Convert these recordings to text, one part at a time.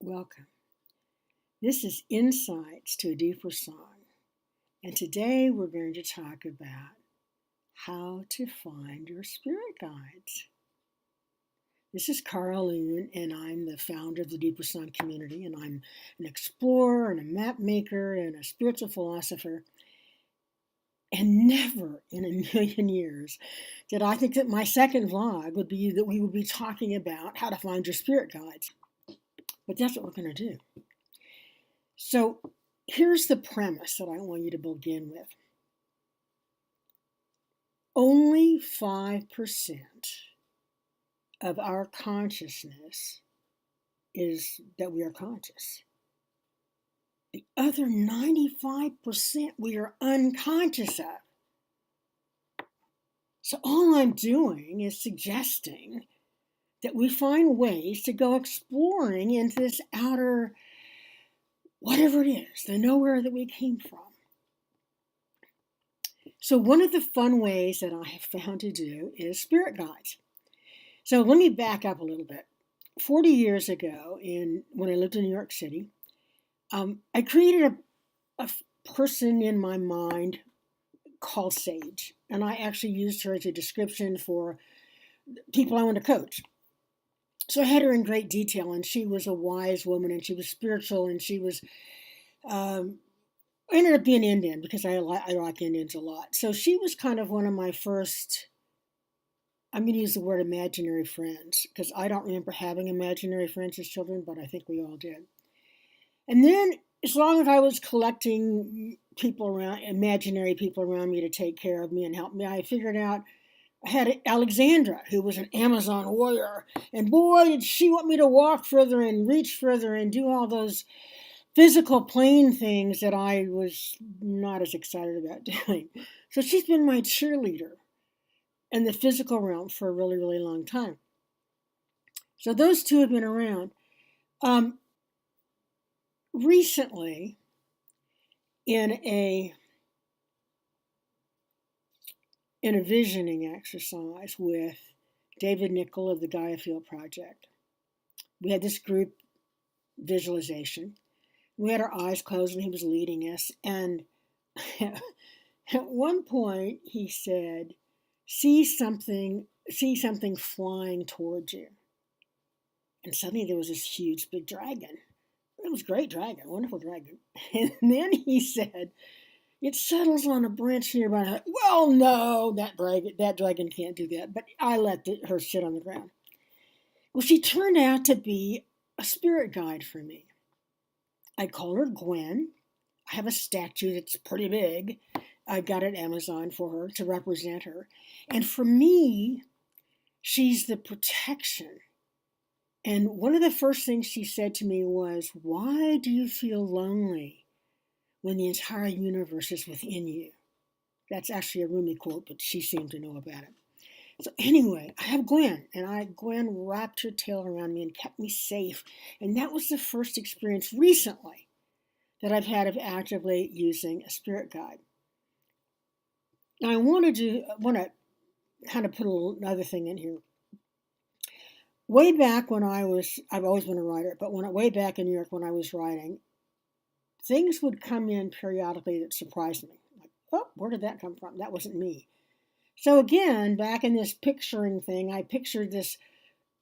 Welcome. This is Insights to a Deeper Song, and today we're going to talk about how to find your spirit guides. This is Cara Lumen, and I'm the founder of the Deeper Song community, and I'm an explorer and a map maker and a spiritual philosopher. And never in a million years did I think that my second vlog would be that we would be talking about how to find your spirit guides. But that's what we're going to do. So here's the premise that I want you to begin with. Only 5% of our consciousness is that we are conscious. The other 95% we are unconscious of. So all I'm doing is suggesting that we find ways to go exploring into this outer, whatever it is, the nowhere that we came from. So one of the fun ways that I have found to do is spirit guides. So let me back up a little bit. 40 years ago, when I lived in New York City, I created a person in my mind called Sage. And I actually used her as a description for people I want to coach. So I had her in great detail, and she was a wise woman, and she was spiritual, and she was, ended up being Indian because I like Indians a lot. So she was kind of one of my first, I'm going to use the word imaginary friends, because I don't remember having imaginary friends as children, but I think we all did. And then, as long as I was collecting people around, imaginary people around me to take care of me and help me, I figured out I had Alexandra, who was an Amazon warrior, and boy, did she want me to walk further and reach further and do all those physical plane things that I was not as excited about doing. So she's been my cheerleader in the physical realm for a really, really long time. So those two have been around. Recently, in a visioning exercise with David Nickel of the Gaia Field Project, we had this group visualization. We had our eyes closed and he was leading us. And at one point he said, see something flying towards you. And suddenly there was this huge big dragon. It was a great dragon, wonderful dragon. And then he said, it settles on a branch nearby. Well, no, that dragon can't do that. But I let her sit on the ground. Well, she turned out to be a spirit guide for me. I call her Gwen. I have a statue that's pretty big. I got it at Amazon for her to represent her. And for me, she's the protection. And one of the first things she said to me was, why do you feel lonely when the entire universe is within you? That's actually a Rumi quote, but she seemed to know about it. So anyway, I have Gwen, and Gwen wrapped her tail around me and kept me safe. And that was the first experience recently that I've had of actively using a spirit guide. Now I want to kind of put another thing in here. Way back when I've always been a writer, but way back in New York when I was writing, things would come in periodically that surprised me. Like, oh, where did that come from? That wasn't me. So again, back in this picturing thing, I pictured this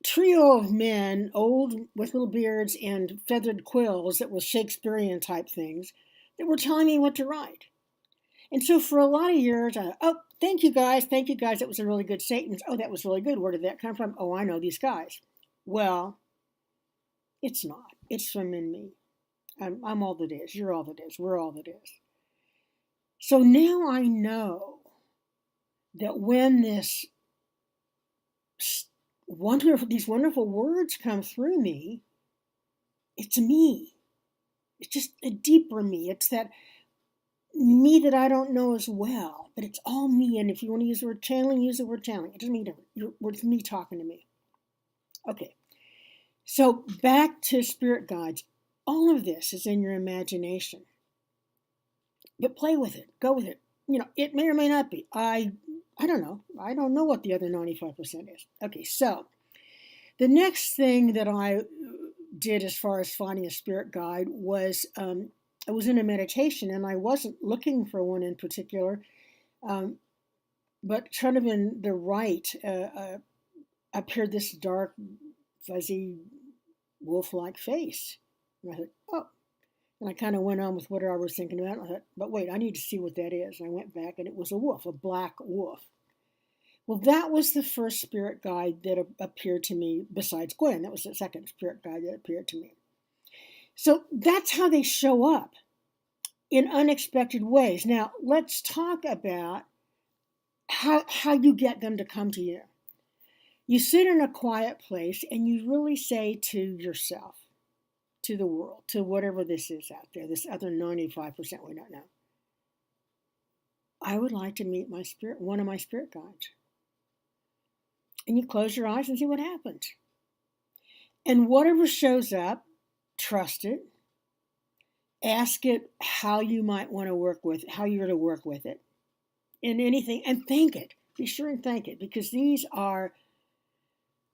trio of men, old with little beards and feathered quills that were Shakespearean type things, that were telling me what to write. And so for a lot of years, thank you guys, that was a really good statement. Oh, that was really good. Where did that come from? Oh, I know these guys. Well, it's not. It's from in me. I'm all that is. You're all that is. We're all that is. So now I know that when these wonderful words come through me, it's me. It's just a deeper me. It's that me that I don't know as well, but it's all me. And if you want to use the word channeling, use the word channeling. It doesn't mean it's me talking to me. Okay, so back to spirit guides. All of this is in your imagination, but play with it. Go with it. It may or may not be. I don't know. I don't know what the other 95% is. Okay, so the next thing that I did as far as finding a spirit guide was I was in a meditation and I wasn't looking for one in particular, um, but kind of in the right appeared this dark, fuzzy, wolf-like face. And I thought, oh. And I kind of went on with what I was thinking about. And I thought, but wait, I need to see what that is. And I went back and it was a wolf, a black wolf. Well, that was the first spirit guide that appeared to me besides Gwen. That was the second spirit guide that appeared to me. So that's how they show up in unexpected ways. Now, let's talk about how you get them to come to you. You sit in a quiet place and you really say to yourself, to the world, to whatever this is out there, this other 95% we don't know, I would like to meet one of my spirit guides. And you close your eyes and see what happens. And whatever shows up, trust it. Ask it how you might want to work with, how you're to work with it in anything, and thank it. Be sure and thank it, because these are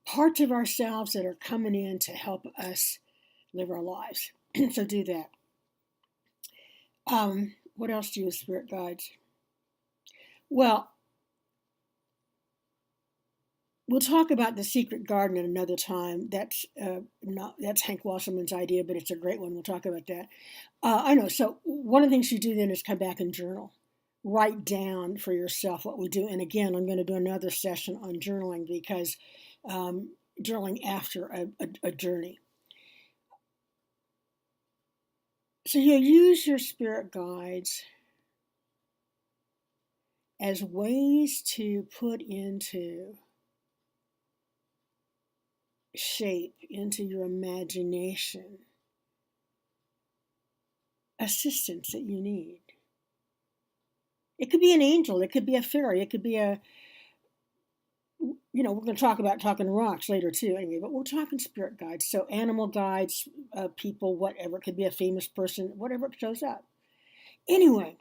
parts of ourselves that are coming in to help us live our lives. So do that. What else do you with spirit guides? Well, we'll talk about the secret garden at another time. That's Hank Wasserman's idea, but it's a great one. We'll talk about that. I know. So one of the things you do then is come back and journal. Write down for yourself what we do. And again, I'm going to do another session on journaling, because journaling after a journey. So you use your spirit guides as ways to put into shape, into your imagination, assistance that you need. It could be an angel, it could be a fairy, it could be we're going to talk about talking rocks later too, anyway, but we're talking spirit guides. So animal guides, people, whatever. It could be a famous person, whatever shows up. Anyway,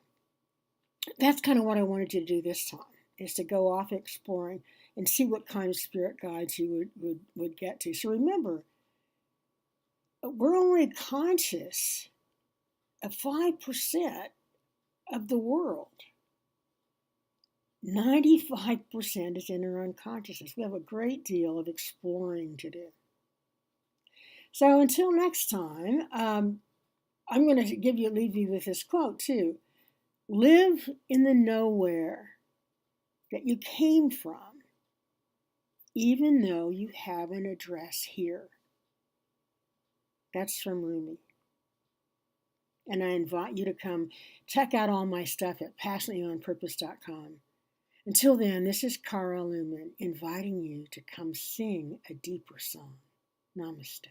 that's kind of what I wanted you to do this time, is to go off exploring and see what kind of spirit guides you would get to. So remember, we're only conscious of 5% of the world. 95% is in our unconsciousness. We have a great deal of exploring to do. So until next time, I'm going to leave you with this quote too. Live in the nowhere that you came from, even though you have an address here. That's from Rumi. And I invite you to come check out all my stuff at passionatelyonpurpose.com. Until then, this is Cara Lumen inviting you to come sing a deeper song. Namaste.